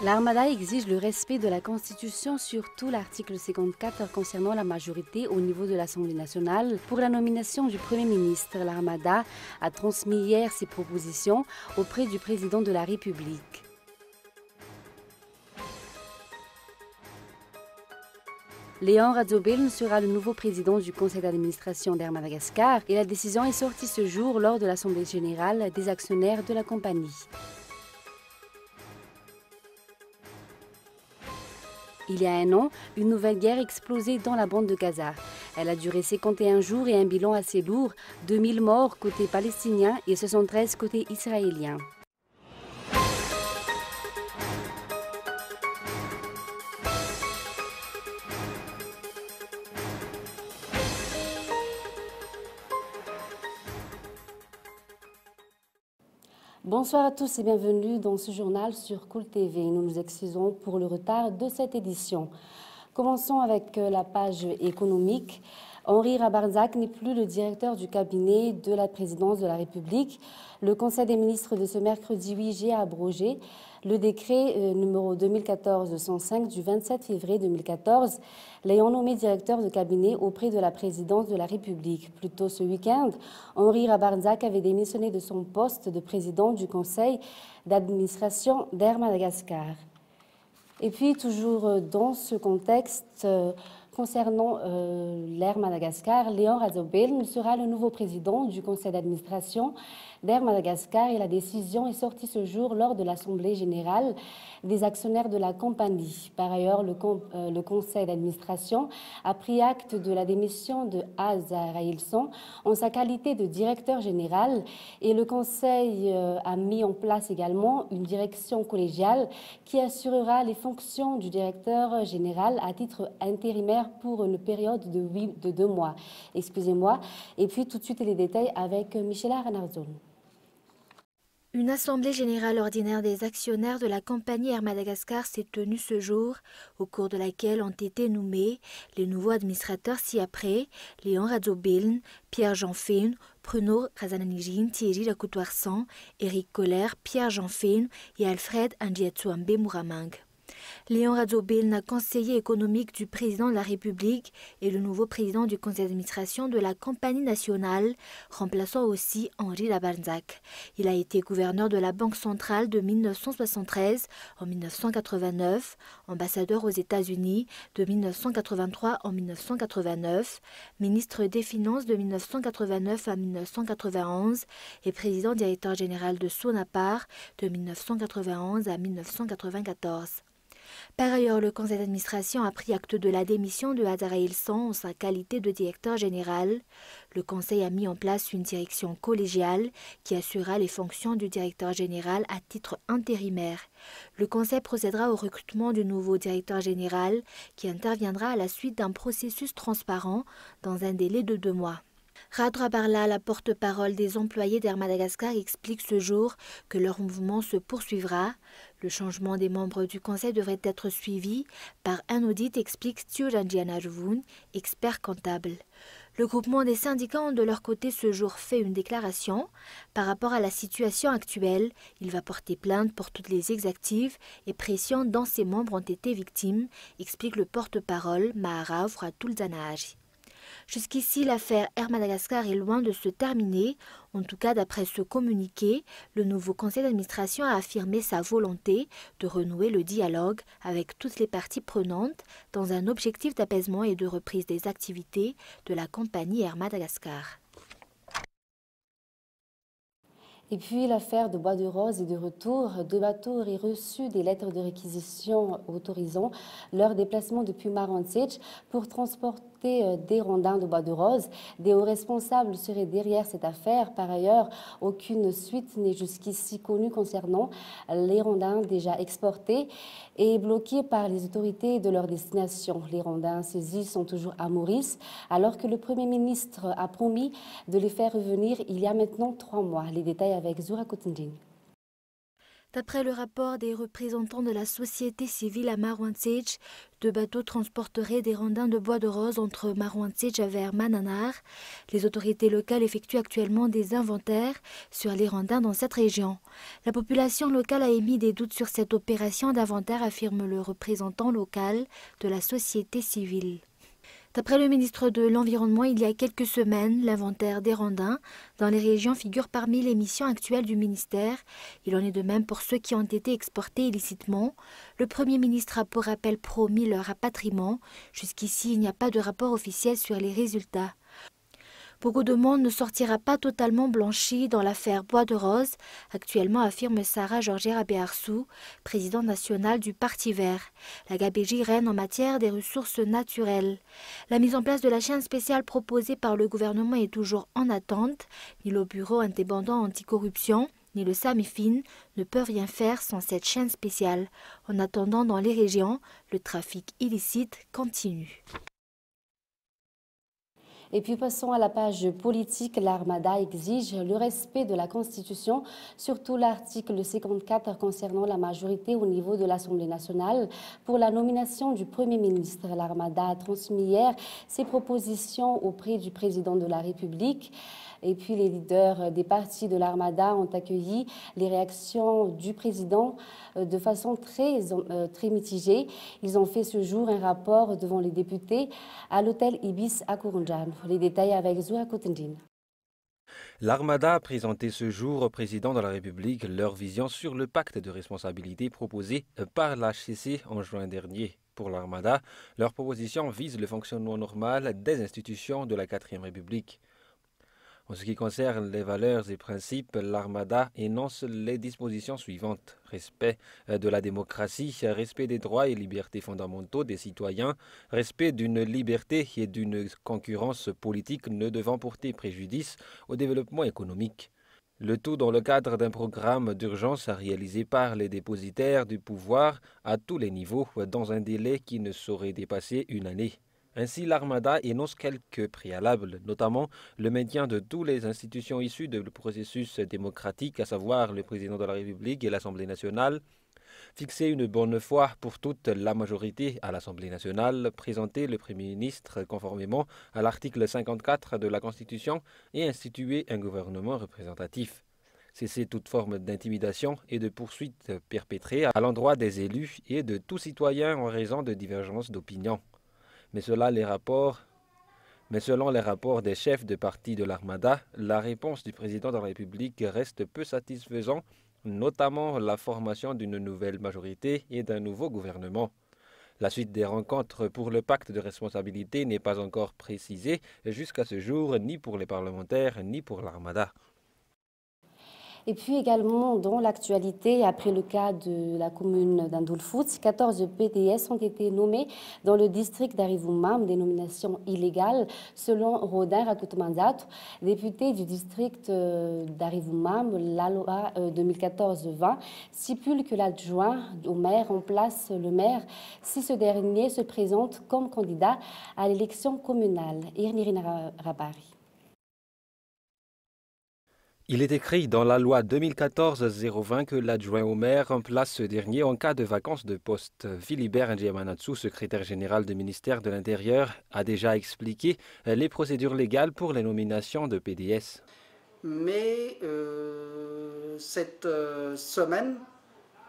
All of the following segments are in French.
L'Armada exige le respect de la Constitution, surtout l'article 54 concernant la majorité au niveau de l'Assemblée nationale. Pour la nomination du Premier ministre, l'Armada a transmis hier ses propositions auprès du président de la République. Léon Radzobeln sera le nouveau président du conseil d'administration d'Air Madagascar et la décision est sortie ce jour lors de l'Assemblée générale des actionnaires de la compagnie. Il y a un an, une nouvelle guerre explosait dans la bande de Gaza. Elle a duré 51 jours et un bilan assez lourd, 2000 morts côté palestinien et 73 côté israélien. Bonsoir à tous et bienvenue dans ce journal sur Cool TV. Nous nous excusons pour le retard de cette édition. Commençons avec la page économique. Henri Rabarzak n'est plus le directeur du cabinet de la présidence de la République. Le Conseil des ministres de ce mercredi 8 juillet a abrogé le décret numéro 2014-105 du 27 février 2014, l'ayant nommé directeur de cabinet auprès de la présidence de la République. Plus tôt ce week-end, Henri Rabarzak avait démissionné de son poste de président du Conseil d'administration d'Air Madagascar. Et puis, toujours dans ce contexte, concernant l'Air Madagascar, Léon Radzobeln sera le nouveau président du conseil d'administration d'Air Madagascar et la décision est sortie ce jour lors de l'Assemblée générale des actionnaires de la compagnie. Par ailleurs, le conseil d'administration a pris acte de la démission de Azar Railson en sa qualité de directeur général et le conseil a mis en place également une direction collégiale qui assurera les fonctions du directeur général à titre intérimaire pour une période de 2 mois. Excusez-moi. Et puis tout de suite les détails avec Michela Ranardzon. Une assemblée générale ordinaire des actionnaires de la compagnie Air Madagascar s'est tenue ce jour, au cours de laquelle ont été nommés les nouveaux administrateurs ci-après, Léon Radzobeln, Pierre-Jean Fein, Bruno Razananijin, Thierry Rakoutoarsan, Éric Colère, Pierre-Jean Fein et Alfred Andiatsuambe Mouramang. Léon Radzobeln, conseiller économique du président de la République et le nouveau président du conseil d'administration de la compagnie nationale, remplaçant aussi Henri Rabarzak. Il a été gouverneur de la Banque centrale de 1973 en 1989, ambassadeur aux États-Unis de 1983 en 1989, ministre des Finances de 1989 à 1991 et président directeur général de Sonapar de 1991 à 1994. Par ailleurs, le conseil d'administration a pris acte de la démission de Azar Railson en sa qualité de directeur général. Le conseil a mis en place une direction collégiale qui assurera les fonctions du directeur général à titre intérimaire. Le conseil procédera au recrutement du nouveau directeur général qui interviendra à la suite d'un processus transparent dans un délai de 2 mois. Radra Barla, la porte-parole des employés d'Air Madagascar, explique ce jour que leur mouvement se poursuivra. Le changement des membres du conseil devrait être suivi par un audit, explique Stjuranjiana Ruvun, expert comptable. Le groupement des syndicats ont de leur côté ce jour fait une déclaration. Par rapport à la situation actuelle, il va porter plainte pour toutes les exactives et pressions dont ses membres ont été victimes, explique le porte-parole Mahara Vratul Zanahaji. Jusqu'ici, l'affaire Air Madagascar est loin de se terminer. En tout cas, d'après ce communiqué, le nouveau conseil d'administration a affirmé sa volonté de renouer le dialogue avec toutes les parties prenantes dans un objectif d'apaisement et de reprise des activités de la compagnie Air Madagascar. Et puis l'affaire de Bois de Rose est de retour. 2 bateaux auraient reçu des lettres de réquisition autorisant leur déplacement depuis Marantsitch pour transporter des rondins de Bois de Rose. Des hauts responsables seraient derrière cette affaire. Par ailleurs, aucune suite n'est jusqu'ici connue concernant les rondins déjà exportés et bloqués par les autorités de leur destination. Les rondins saisis sont toujours à Maurice, alors que le Premier ministre a promis de les faire revenir il y a maintenant 3 mois. Les détails avec Zura Kotindjin. D'après le rapport des représentants de la société civile à Marwantsej, 2 bateaux transporteraient des rondins de bois de rose entre Marwantsej vers Mananar. Les autorités locales effectuent actuellement des inventaires sur les rondins dans cette région. La population locale a émis des doutes sur cette opération d'inventaire, affirme le représentant local de la société civile. D'après le ministre de l'Environnement, il y a quelques semaines, l'inventaire des rondins dans les régions figure parmi les missions actuelles du ministère. Il en est de même pour ceux qui ont été exportés illicitement. Le Premier ministre a pour rappel promis leur rapatriement. Jusqu'ici, il n'y a pas de rapport officiel sur les résultats. Beaucoup de monde ne sortira pas totalement blanchi dans l'affaire Bois de Rose, actuellement affirme Sarah Georgera Bearsou, présidente nationale du Parti vert. La Gabégie règne en matière des ressources naturelles. La mise en place de la chaîne spéciale proposée par le gouvernement est toujours en attente. Ni le bureau indépendant anticorruption, ni le SAMIFIN ne peuvent rien faire sans cette chaîne spéciale. En attendant, dans les régions, le trafic illicite continue. Et puis passons à la page politique. L'Armada exige le respect de la Constitution, surtout l'article 54 concernant la majorité au niveau de l'Assemblée nationale. Pour la nomination du Premier ministre, l'Armada a transmis hier ses propositions auprès du président de la République. Et puis les leaders des partis de l'Armada ont accueilli les réactions du président de façon très mitigée. Ils ont fait ce jour un rapport devant les députés à l'hôtel Ibis à Kourundjan. Les détails avec Zoura Koutendine. L'Armada a présenté ce jour au président de la République leur vision sur le pacte de responsabilité proposé par l'HCC en juin dernier. Pour l'Armada, leur proposition vise le fonctionnement normal des institutions de la 4e République. En ce qui concerne les valeurs et principes, l'Armada énonce les dispositions suivantes. Respect de la démocratie, respect des droits et libertés fondamentaux des citoyens, respect d'une liberté et d'une concurrence politique ne devant porter préjudice au développement économique. Le tout dans le cadre d'un programme d'urgence réalisé par les dépositaires du pouvoir à tous les niveaux dans un délai qui ne saurait dépasser une année. Ainsi, l'Armada énonce quelques préalables, notamment le maintien de toutes les institutions issues du processus démocratique, à savoir le président de la République et l'Assemblée nationale, fixer une bonne fois pour toute la majorité à l'Assemblée nationale, présenter le Premier ministre conformément à l'article 54 de la Constitution et instituer un gouvernement représentatif. Cesser toute forme d'intimidation et de poursuite perpétrée à l'endroit des élus et de tout citoyen en raison de divergences d'opinion. Mais selon les rapports des chefs de parti de l'Armada, la réponse du président de la République reste peu satisfaisante, notamment la formation d'une nouvelle majorité et d'un nouveau gouvernement. La suite des rencontres pour le pacte de responsabilité n'est pas encore précisée jusqu'à ce jour, ni pour les parlementaires, ni pour l'Armada. Et puis également, dans l'actualité, après le cas de la commune d'Andoulfout, 14 PDS ont été nommés dans le district d'Arivoumam, des nominations illégales, selon Rodin Rakoutomanzat, député du district d'Arivoumam. La loi 2014-20 stipule que l'adjoint au maire remplace le maire si ce dernier se présente comme candidat à l'élection communale. Irnirina Rabari. Il est écrit dans la loi 2014-020 que l'adjoint au maire remplace ce dernier en cas de vacance de poste. Philibert Ndjiamanatsu, secrétaire général du ministère de l'Intérieur, a déjà expliqué les procédures légales pour les nominations de PDS. Mais cette semaine,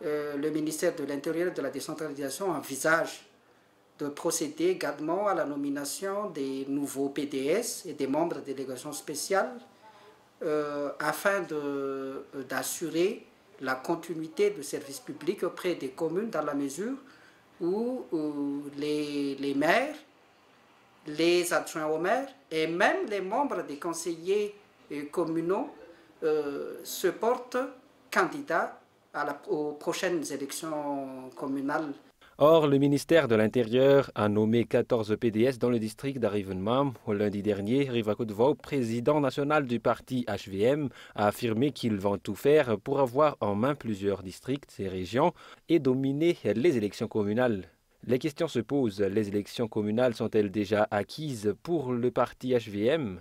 le ministère de l'Intérieur et de la décentralisation envisage de procéder également à la nomination des nouveaux PDS et des membres de délégation spéciale afin d'assurer la continuité du service public auprès des communes dans la mesure où les maires, les adjoints au maire et même les membres des conseillers communaux se portent candidats aux prochaines élections communales. Or, le ministère de l'Intérieur a nommé 14 PDS dans le district d'Arivoumam. Lundi dernier, Rivakoudvau, président national du parti HVM, a affirmé qu'ils vont tout faire pour avoir en main plusieurs districts et régions et dominer les élections communales. Les questions se posent. Les élections communales sont-elles déjà acquises pour le parti HVM ?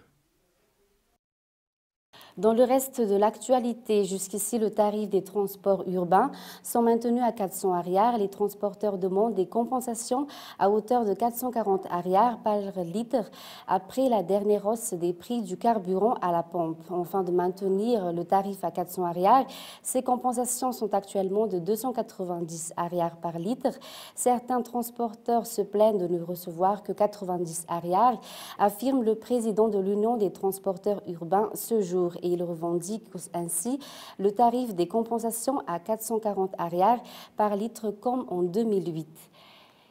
Dans le reste de l'actualité, jusqu'ici, le tarif des transports urbains sont maintenus à 400 arrières. Les transporteurs demandent des compensations à hauteur de 440 arrières par litre après la dernière hausse des prix du carburant à la pompe. Afin de maintenir le tarif à 400 arrières, ces compensations sont actuellement de 290 arrières par litre. Certains transporteurs se plaignent de ne recevoir que 90 arrières, affirme le président de l'Union des transporteurs urbains ce jour. Et il revendique ainsi le tarif des compensations à 440 arrières par litre comme en 2008.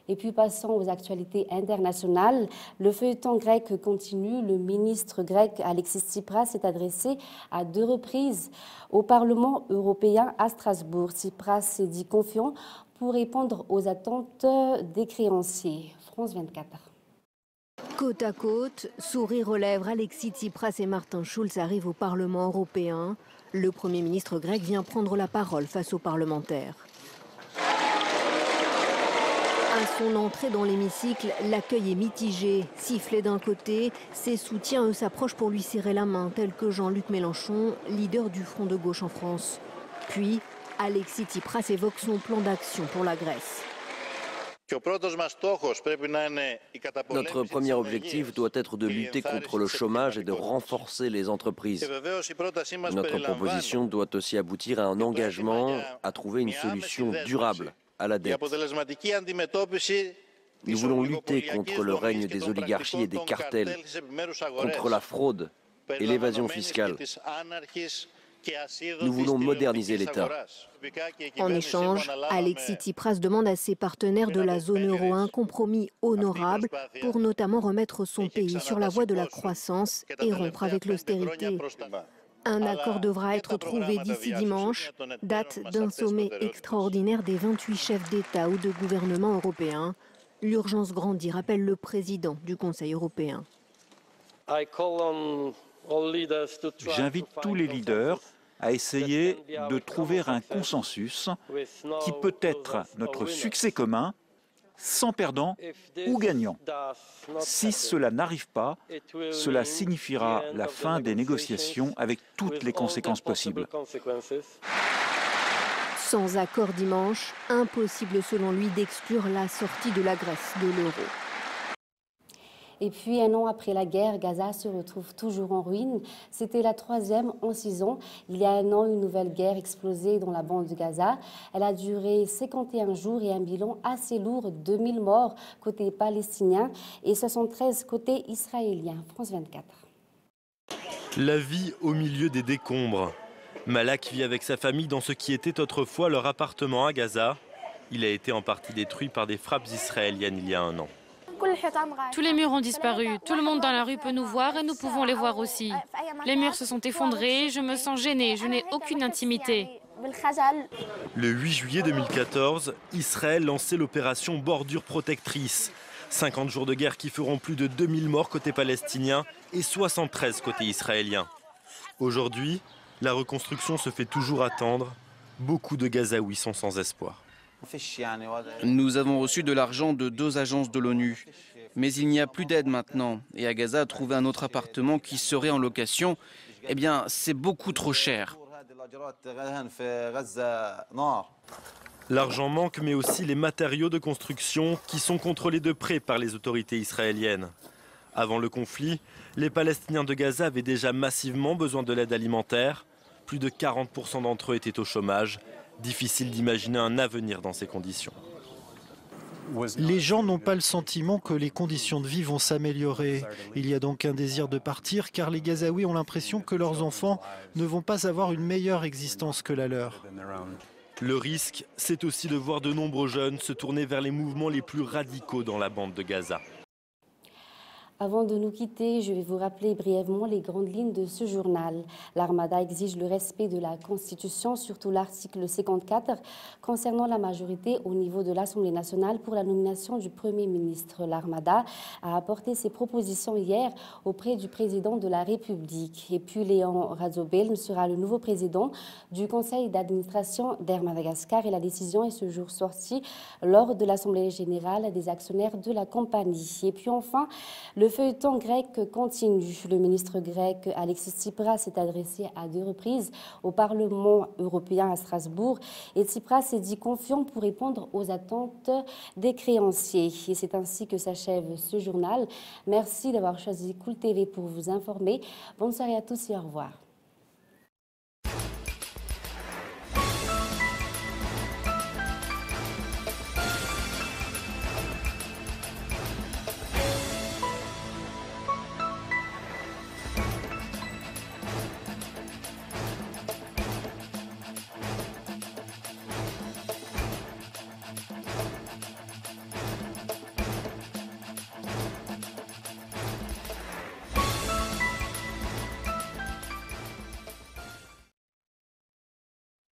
Et puis passons aux actualités internationales. Le feuilleton grec continue. Le ministre grec Alexis Tsipras s'est adressé à 2 reprises au Parlement européen à Strasbourg. Tsipras s'est dit confiant pour répondre aux attentes des créanciers. France 24. Côte à côte, sourire aux lèvres, Alexis Tsipras et Martin Schulz arrivent au Parlement européen. Le Premier ministre grec vient prendre la parole face aux parlementaires. À son entrée dans l'hémicycle, l'accueil est mitigé. Sifflet d'un côté, ses soutiens, eux, s'approchent pour lui serrer la main, tel que Jean-Luc Mélenchon, leader du Front de gauche en France. Puis, Alexis Tsipras évoque son plan d'action pour la Grèce. Notre premier objectif doit être de lutter contre le chômage et de renforcer les entreprises. Notre proposition doit aussi aboutir à un engagement à trouver une solution durable à la dette. Nous voulons lutter contre le règne des oligarchies et des cartels, contre la fraude et l'évasion fiscale. Nous voulons moderniser l'État. En échange, Alexis Tsipras demande à ses partenaires de la zone euro un compromis honorable pour notamment remettre son pays sur la voie de la croissance et rompre avec l'austérité. Un accord devra être trouvé d'ici dimanche, date d'un sommet extraordinaire des 28 chefs d'État ou de gouvernement européens. L'urgence grandit, rappelle le président du Conseil européen. J'invite tous les leaders à essayer de trouver un consensus qui peut être notre succès commun, sans perdant ou gagnant. Si cela n'arrive pas, cela signifiera la fin des négociations avec toutes les conséquences possibles. Sans accord dimanche, impossible selon lui d'exclure la sortie de la Grèce de l'euro. Et puis, 1 an après la guerre, Gaza se retrouve toujours en ruine. C'était la 3e en 6 ans. Il y a 1 an, une nouvelle guerre explosée dans la bande de Gaza. Elle a duré 51 jours et un bilan assez lourd, 2000 morts côté palestinien et 73 côté israélien. France 24. La vie au milieu des décombres. Malak vit avec sa famille dans ce qui était autrefois leur appartement à Gaza. Il a été en partie détruit par des frappes israéliennes il y a 1 an. Tous les murs ont disparu. Tout le monde dans la rue peut nous voir et nous pouvons les voir aussi. Les murs se sont effondrés, je me sens gênée, je n'ai aucune intimité. Le 8 juillet 2014, Israël lançait l'opération Bordure Protectrice. 50 jours de guerre qui feront plus de 2000 morts côté palestinien et 73 côté israélien. Aujourd'hui, la reconstruction se fait toujours attendre. Beaucoup de Gazaouis sont sans espoir. Nous avons reçu de l'argent de 2 agences de l'ONU. Mais il n'y a plus d'aide maintenant. Et à Gaza, trouver un autre appartement qui serait en location, eh bien, c'est beaucoup trop cher. L'argent manque, mais aussi les matériaux de construction qui sont contrôlés de près par les autorités israéliennes. Avant le conflit, les Palestiniens de Gaza avaient déjà massivement besoin de l'aide alimentaire. Plus de 40% d'entre eux étaient au chômage. Difficile d'imaginer un avenir dans ces conditions. Les gens n'ont pas le sentiment que les conditions de vie vont s'améliorer. Il y a donc un désir de partir car les Gazaouis ont l'impression que leurs enfants ne vont pas avoir une meilleure existence que la leur. Le risque, c'est aussi de voir de nombreux jeunes se tourner vers les mouvements les plus radicaux dans la bande de Gaza. Avant de nous quitter, je vais vous rappeler brièvement les grandes lignes de ce journal. L'Armada exige le respect de la Constitution, surtout l'article 54, concernant la majorité au niveau de l'Assemblée nationale pour la nomination du Premier ministre. L'Armada a apporté ses propositions hier auprès du président de la République. Et puis Léon Razobelm sera le nouveau président du conseil d'administration d'Air Madagascar et la décision est ce jour sortie lors de l'Assemblée générale des actionnaires de la compagnie. Et puis enfin, le Le feuilleton grec continue. Le ministre grec Alexis Tsipras s'est adressé à 2 reprises au Parlement européen à Strasbourg et Tsipras s'est dit confiant pour répondre aux attentes des créanciers. Et c'est ainsi que s'achève ce journal. Merci d'avoir choisi Cool TV pour vous informer. Bonne soirée à tous et au revoir.